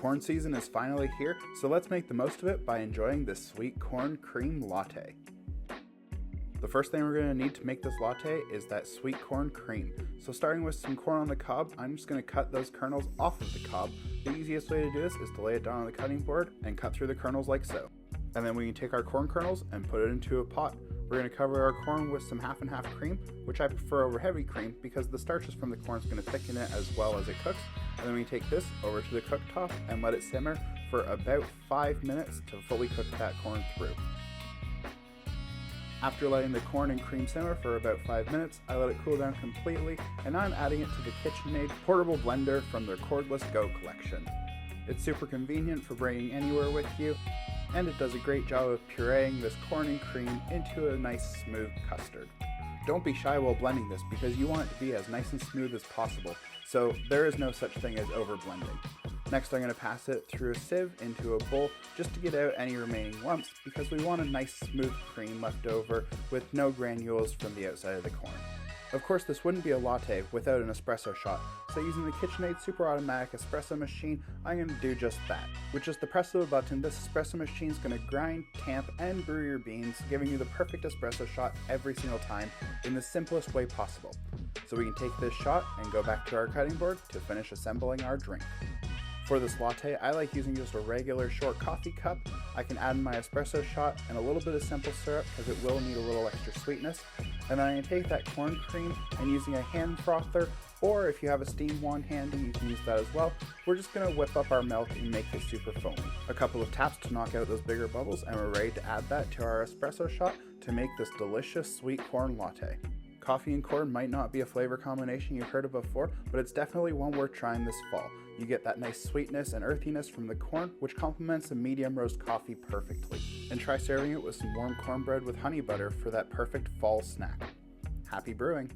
Corn season is finally here, so let's make the most of it by enjoying this sweet corn cream latte. The first thing we're going to need to make this latte is that sweet corn cream. So starting with some corn on the cob, I'm just going to cut those kernels off of the cob. The easiest way to do this is to lay it down on the cutting board and cut through the kernels like so. And then we can take our corn kernels and put it into a pot. We're going to cover our corn with some half and half cream, which I prefer over heavy cream because the starches from the corn is going to thicken it as well as it cooks. And then we take this over to the cooktop and let it simmer for about 5 minutes to fully cook that corn through. After letting the corn and cream simmer for about 5 minutes, I let it cool down completely, and now I'm adding it to the KitchenAid portable blender from their Cordless Go collection. It's super convenient for bringing anywhere with you, and it does a great job of pureeing this corn and cream into a nice smooth custard. Don't be shy while blending this because you want it to be as nice and smooth as possible, so there is no such thing as over blending. Next I'm going to pass it through a sieve into a bowl just to get out any remaining lumps because we want a nice smooth cream left over with no granules from the outside of the corn. Of course this wouldn't be a latte without an espresso shot, so using the KitchenAid super automatic espresso machine I'm going to do just that. With just the press of a button, this espresso machine is going to grind, tamp, and brew your beans, giving you the perfect espresso shot every single time in the simplest way possible. So we can take this shot and go back to our cutting board to finish assembling our drink. For this latte, I like using just a regular short coffee cup. I can add in my espresso shot and a little bit of simple syrup because it will need a little extra sweetness. And then I can take that corn cream and using a hand frother, or if you have a steam wand handy, you can use that as well. We're just going to whip up our milk and make it super foamy. A couple of taps to knock out those bigger bubbles, and we're ready to add that to our espresso shot to make this delicious sweet corn latte. Coffee and corn might not be a flavor combination you've heard of before, but it's definitely one worth trying this fall. You get that nice sweetness and earthiness from the corn, which complements a medium roast coffee perfectly. And try serving it with some warm cornbread with honey butter for that perfect fall snack. Happy brewing!